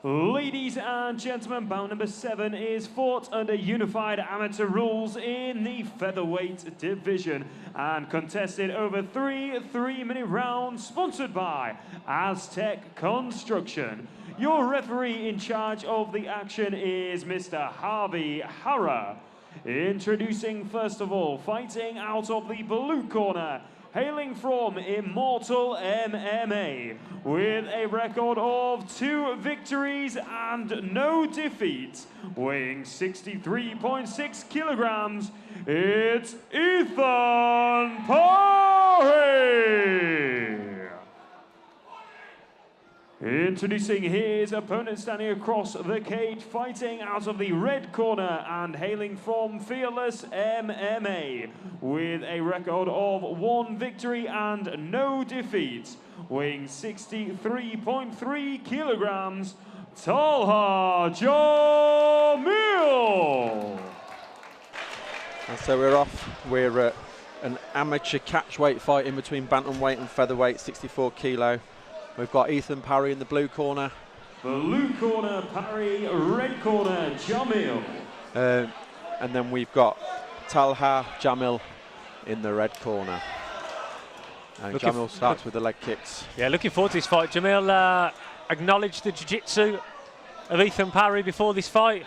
Ladies and gentlemen, bout number 7 is fought under unified amateur rules in the featherweight division and contested over 3 3-minute rounds, sponsored by Aztec Construction. Your referee in charge of the action is Mr. Harvey Hara. Introducing first of all, fighting out of the blue corner, hailing from Immortal MMA, with a record of 2 victories and no defeats, weighing 63.6 kilograms, it's Ethan Parry! Introducing his opponent standing across the cage, fighting out of the red corner and hailing from Fearless MMA, with a record of 1 victory and no defeats, weighing 63.3 kilograms, Talha Jamil! And so we're off. We're at an amateur catchweight fight in between bantamweight and featherweight, 64 kilo. We've got Ethan Parry in the blue corner. Blue corner, Parry, red corner, Jamil. And then we've got Talha, Jamil in the red corner. And Jamil starts with the leg kicks. Yeah, looking forward to this fight. Jamil acknowledged the jiu-jitsu of Ethan Parry before this fight.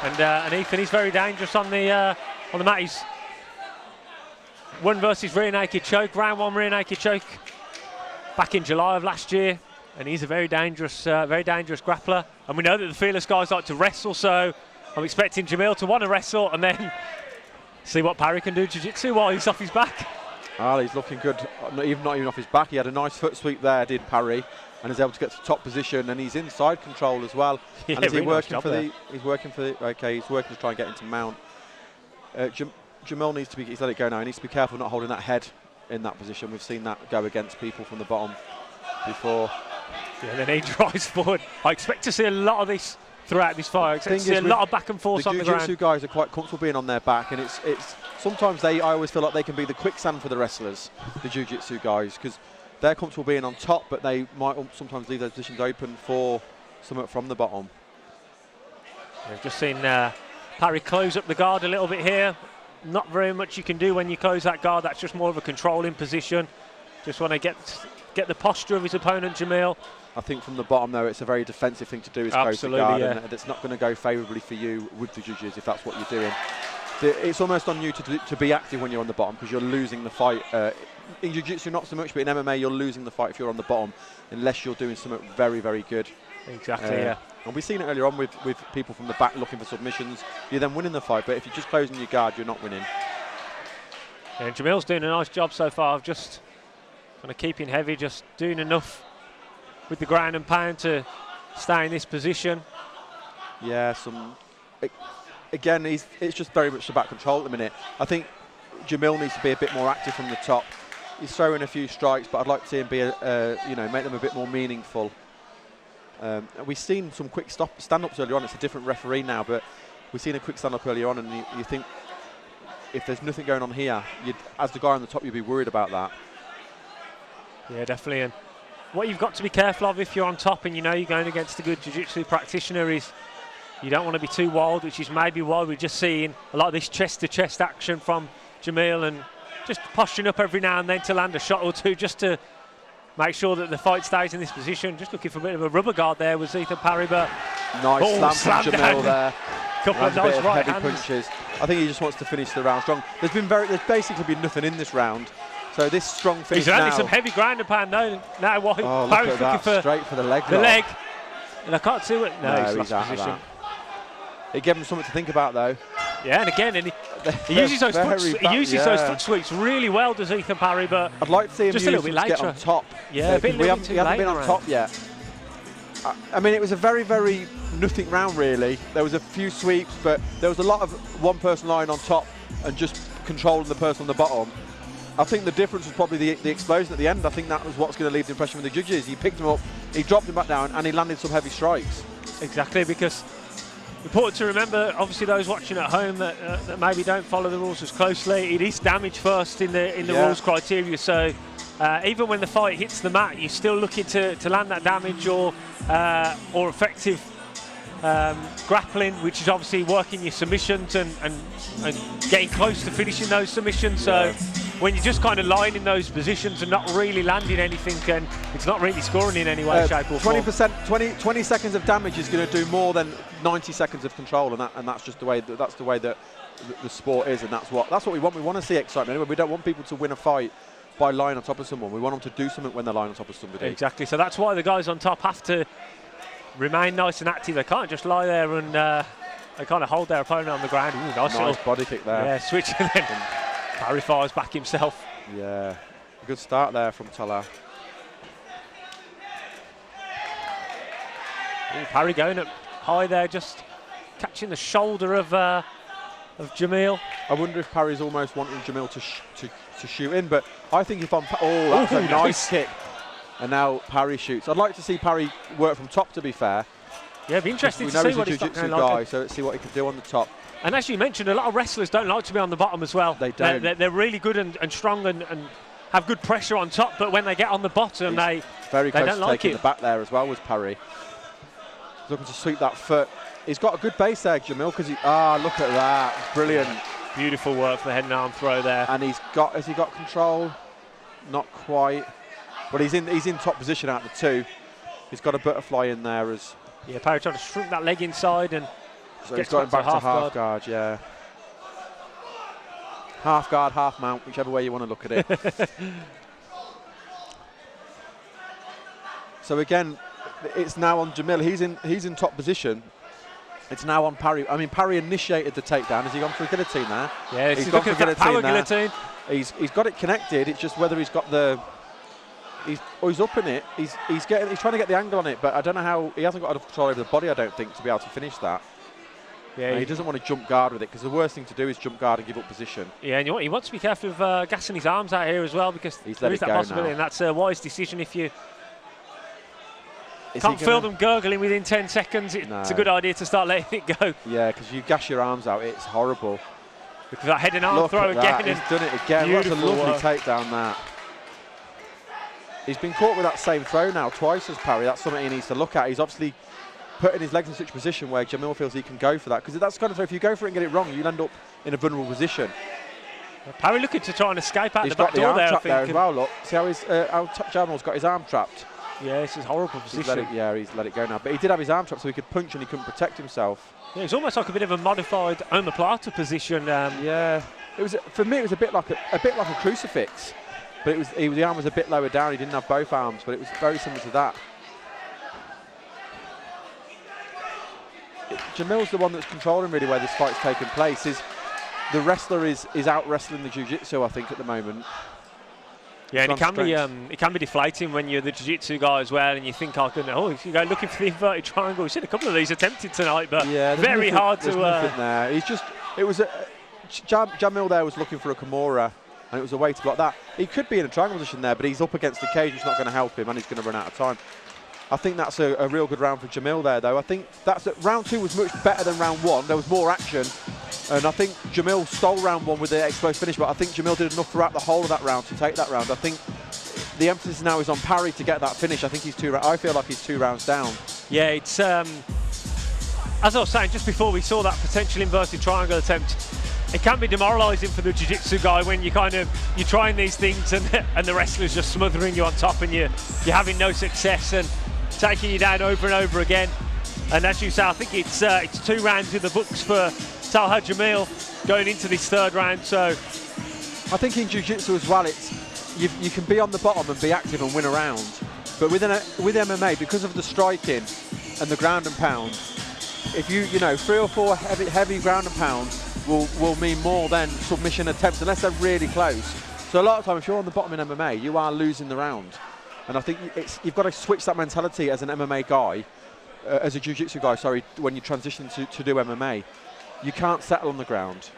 And Ethan is very dangerous on the mat. He's 1 versus rear naked choke, round 1 rear naked choke back in July of last year, and he's a very dangerous grappler. And we know that the Fearless guys like to wrestle, so I'm expecting Jamil to want to wrestle and then see what Parry can do jiu-jitsu while he's off his back. Well, he's looking good, not even off his back. He had a nice foot sweep there, did Parry, and is able to get to top position, and he's in side control as well. Yeah, and is he really working nice for the? He's working for the. Okay, he's working to try and get into mount. Jamil needs to be. He's let it go now. He needs to be careful not holding that head in that position. We've seen that go against people from the bottom before. Yeah, then he drives forward. I expect to see a lot of this throughout this fight. I expect to see a lot of back and forth on the ground. The jiu-jitsu guys are quite comfortable being on their back, and it's sometimes I always feel like they can be the quicksand for the wrestlers, the jiu-jitsu guys, because they're comfortable being on top, but they might sometimes leave their positions open for something from the bottom. We've just seen Parry close up the guard a little bit here. Not very much you can do when you close that guard. That's just more of a controlling position. Just want to get the posture of his opponent, Jamil. I think from the bottom, though, it's a very defensive thing to do, is close the guard, and it's not going to go favourably for you with the judges if that's what you're doing. It's almost on you to be active when you're on the bottom, because you're losing the fight. In jiu-jitsu, not so much, but in MMA, you're losing the fight if you're on the bottom, unless you're doing something very, very good. Exactly, yeah. And we've seen it earlier on with people from the back looking for submissions. You're then winning the fight, but if you're just closing your guard, you're not winning. And Jamil's doing a nice job so far of just kind of keeping heavy, just doing enough with the ground and pound to stay in this position. Yeah, again, it's just very much about control at the minute. I think Jamil needs to be a bit more active from the top. He's throwing a few strikes, but I'd like to see him be, make them a bit more meaningful. We've seen some quick stand-ups earlier on. It's a different referee now, but we've seen a quick stand-up earlier on, and you think if there's nothing going on here, as the guy on the top, you'd be worried about that. Yeah, definitely. And what you've got to be careful of if you're on top and you know you're going against a good jiu-jitsu practitioner is you don't want to be too wild, which is maybe why we're just seeing a lot of this chest-to-chest action from Jamil, and just posturing up every now and then to land a shot or two just to make sure that the fight stays in this position. Just looking for a bit of a rubber guard there with Ethan Parry, but nice slam from Jamil there. Couple of nice right heavy punches. I think he just wants to finish the round strong. There's basically been nothing in this round. So this strong finish now. He's landing some heavy ground and pound now. Now what? Oh, look at that, straight for the leg. The leg. And I can't see it. No, he's out position. Of that. It gave him something to think about, though. Yeah, and again, he uses those those foot sweeps really well, does Ethan Parry, but I'd like to see him just a little bit later. Get on top. Yeah, he hasn't been on top yet. I mean, it was a very, very nothing round, really. There was a few sweeps, but there was a lot of one person lying on top and just controlling the person on the bottom. I think the difference was probably the explosion at the end. I think that was what's going to leave the impression with the judges. He picked him up, he dropped him back down, and he landed some heavy strikes. Exactly, because important to remember, obviously, those watching at home that maybe don't follow the rules as closely. It is damage first in the rules criteria, so even when the fight hits the mat, you're still looking to land that damage or effective grappling, which is obviously working your submissions and getting close to finishing those submissions. So when you're just kind of lying in those positions and not really landing anything, and it's not really scoring in any way, shape or form. 20 seconds of damage is going to do more than 90 seconds of control, and that's just the way that the sport is, and that's what we want. We want to see excitement. Anyway, we don't want people to win a fight by lying on top of someone. We want them to do something when they're lying on top of somebody. Exactly. So that's why the guys on top have to remain nice and active. They can't just lie there and they kind of hold their opponent on the ground. Ooh, nice body kick there. Yeah, switch and then Parry fires back himself. Yeah, good start there from Talha. Parry going up high there, just catching the shoulder of Jamil. I wonder if Parry's almost wanting Jamil to shoot in, but I think if I'm... Oh, that's a nice kick. And now Parry shoots. I'd like to see Parry work from top, to be fair. Yeah, it'd be interesting to see what he's got going guy, like. so let's see what he can do on the top. And as you mentioned, a lot of wrestlers don't like to be on the bottom as well. They don't. They're really good and strong and have good pressure on top, but when they get on the bottom, they very close don't to like taking it. The back there as well was Parry. He's looking to sweep that foot. He's got a good base there, Jamil, because look at that, brilliant. Beautiful work for the head and arm throw there. And has he got control? Not quite. But he's in top position out of the two. He's got a butterfly in there as... Yeah, Parry trying to shrink that leg inside and so he's got him back to half guard, yeah. Half guard, half mount, whichever way you want to look at it. So again, it's now on Jamil. He's in top position. It's now on Parry. I mean, Parry initiated the takedown. Has he gone for a guillotine there? Yeah, he's gone for that power guillotine. He's got it connected. It's just whether he's got the... He's up in it. He's trying to get the angle on it, but I don't know how. He hasn't got enough control over the body, I don't think, to be able to finish that. Yeah, he doesn't want to jump guard with it, because the worst thing to do is jump guard and give up position. Yeah, and he wants to be careful of gassing his arms out here as well, because there is that possibility, and that's a wise decision. If you can't feel them gurgling within 10 seconds, it's a good idea to start letting it go. Yeah, because you gash your arms out, it's horrible. Because that head and arm throw again. He's done it again. That's a lovely takedown, that. He's been caught with that same throw now twice as Parry. That's something he needs to look at. He's obviously putting his legs in such a position where Jamil feels he can go for that. Because that's the kind of throw, if you go for it and get it wrong, you'll end up in a vulnerable position. Parry looking to try and escape out the back door there, I think. There as well, look. See how Jamil's got his arm trapped? Yeah, this is a horrible position. He's let it go now. But he did have his arm trapped, so he could punch and he couldn't protect himself. Yeah, it's almost like a bit of a modified omoplata position. Yeah, it was, for me, it was a bit like a crucifix. But the arm was a bit lower down. He didn't have both arms, but it was very similar to that. Jamil's the one that's controlling really where this fight's taking place. The wrestler is out wrestling the jiu-jitsu, I think, at the moment. Yeah, and it can be deflating when you're the jiu-jitsu guy as well, and you think, you go looking for the inverted triangle. We've seen a couple of these attempted tonight, but yeah, very hard to. Nothing there. Jamil there was looking for a Kimura. And it was a way to block that. He could be in a triangle position there, but he's up against the cage, which is not going to help him, and he's going to run out of time. I think that's a real good round for Jamil there, though. I think round 2 was much better than round 1. There was more action, and I think Jamil stole round 1 with the explosive finish, but I think Jamil did enough throughout the whole of that round to take that round. I think the emphasis now is on Parry to get that finish. I think I feel like he's 2 rounds down. Yeah, it's as I was saying just before we saw that potential inverted triangle attempt. It can be demoralising for the jiu-jitsu guy when you're trying these things and the wrestler's just smothering you on top and you're having no success and taking you down over and over again. And as you say, I think it's 2 rounds in the books for Talha Jamil going into this 3rd round. So I think in jiu-jitsu as well, you can be on the bottom and be active and win a round. But with MMA, because of the striking and the ground and pound, if you 3 or 4 heavy ground and pound will mean more than submission attempts, unless they're really close. So a lot of time, if you're on the bottom in MMA, you are losing the round. And I think you've got to switch that mentality as an MMA guy, as a jiu-jitsu guy, sorry, when you transition to do MMA. You can't settle on the ground.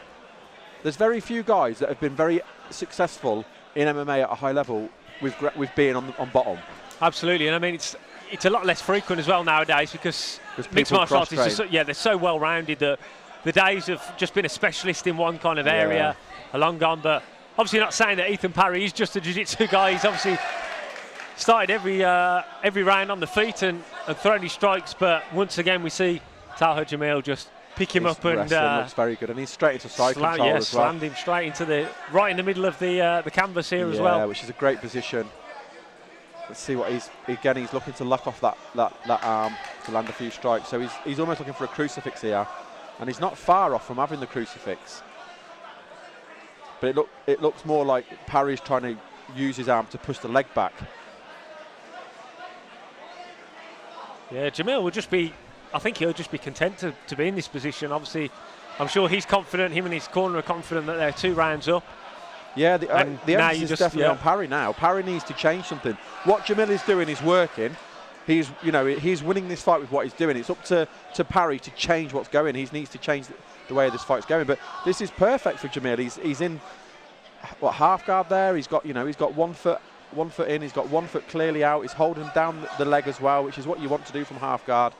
There's very few guys that have been very successful in MMA at a high level with being on bottom. Absolutely, and I mean it's a lot less frequent as well nowadays because mixed martial arts is just, they're so well rounded that the days of just being a specialist in one kind of area are long gone. But obviously not saying that Ethan Parry is just a jiu-jitsu guy. He's obviously started every round on the feet and thrown his strikes, but once again we see Talha Jamil just pick him up and looks very good, and he's straight into side control as well. Slammed him straight into right in the middle of the canvas here as well. Yeah, which is a great position. Let's see what he's looking to luck off that arm to land a few strikes. So he's almost looking for a crucifix here, and he's not far off from having the crucifix. But it looks more like Parry's trying to use his arm to push the leg back. Yeah, Jamil will just be, I think he'll just be content to be in this position. Obviously, I'm sure he's confident, him and his corner are confident that they're 2 rounds up. Yeah, the emphasis is definitely on Parry now. Parry needs to change something. What Jamil is doing is working. He's winning this fight with what he's doing. It's up to Parry to change what's going. He needs to change the way this fight's going. But this is perfect for Jamil. He's in half guard there. He's got 1 foot in. He's got 1 foot clearly out. He's holding down the leg as well, which is what you want to do from half guard.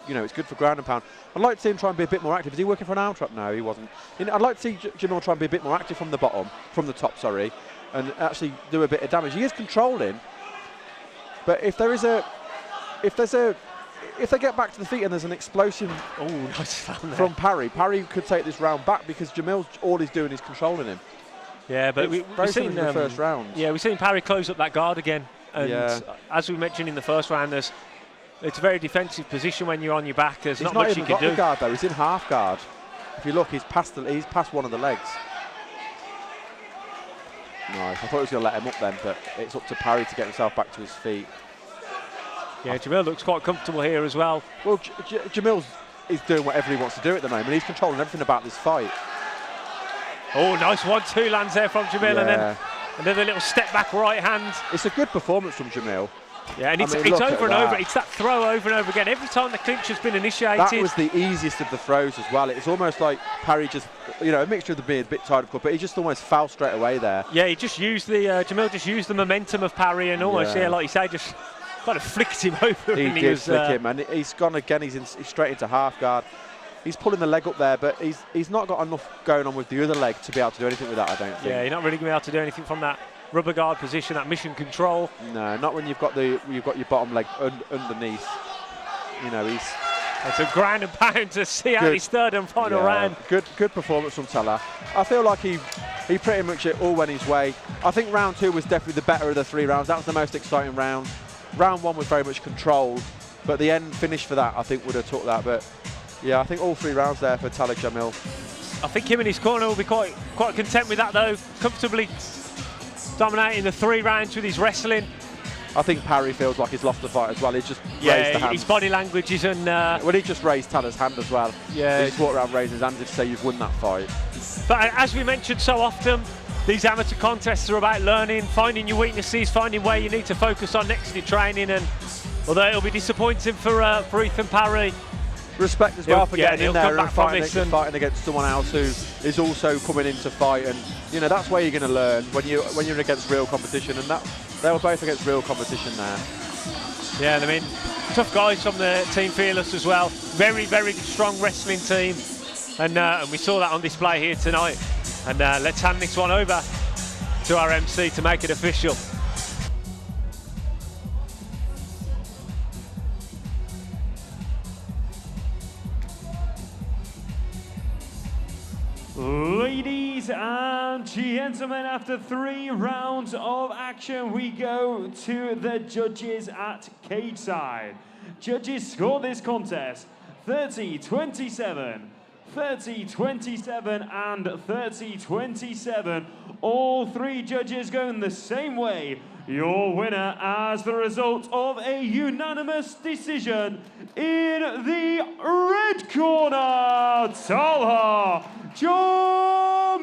It's good for ground and pound. I'd like to see him try and be a bit more active. Is he working for an arm trap? No, he wasn't. I'd like to see Jamil try and be a bit more active from the top, and actually do a bit of damage. He is controlling, but if they get back to the feet and there's an explosive from Parry could take this round back, because Jamil's all he's doing is controlling him. Yeah, but we've seen the first round. Yeah, we've seen Parry close up that guard again, and as we mentioned in the first round, it's a very defensive position when you're on your back. There's not much you can do. The guard though. He's in half guard. If you look, he's past one of the legs. Nice. I thought he was going to let him up then, but it's up to Parry to get himself back to his feet. Yeah, Jamil looks quite comfortable here as well. Well, Jamil is doing whatever he wants to do at the moment. He's controlling everything about this fight. Oh, nice 1-2 lands there from Jamil, and then a little step back right hand. It's a good performance from Jamil. Yeah, and it's over and over. It's that throw over and over again. Every time the clinch has been initiated. That was the easiest of the throws as well. It's almost like Parry just, a mixture of the beard, a bit tired of club, but he just almost fell straight away there. Yeah, he just used Jamil just used the momentum of Parry and almost, like you say, just kind of flicked him over. He did flick him, and he's gone again. He's straight into half guard. He's pulling the leg up there, but he's not got enough going on with the other leg to be able to do anything with that, I don't think. Yeah, you're not really going to be able to do anything from that rubber guard position, that mission control. No, not when you've got your bottom leg underneath. It's a ground and pound to see out his third and final round. Good performance from Talha. I feel like he pretty much all went his way. I think round 2 was definitely the better of the 3 rounds. That was the most exciting round. Round 1 was very much controlled, but the end finish for that I think would have took that. But yeah, I think all 3 rounds there for Talha Jamil. I think him and his corner will be quite content with that though, comfortably dominating the 3 rounds with his wrestling. I think Parry feels like he's lost the fight as well. He's just raised the hand. His body language isn't... Well, he just raised Talha's hand as well. Yeah. He just walked around raising his hand to say you've won that fight. But as we mentioned so often, these amateur contests are about learning, finding your weaknesses, finding where you need to focus on next in your training. And although it'll be disappointing for Ethan Parry, respect as well for getting in there and fighting against someone else who is also coming in to fight, and that's where you're going to learn when you're against real competition, and that they were both against real competition there. Yeah, I mean, tough guys from the Team Fearless as well. Very, very strong wrestling team, and we saw that on display here tonight. And let's hand this one over to our MC to make it official. Ladies and gentlemen, after 3 rounds of action, we go to the judges at cage side. Judges score this contest 30-27, 30-27 and 30-27. All 3 judges going the same way. Your winner as the result of a unanimous decision in the red corner, Talha Jamil.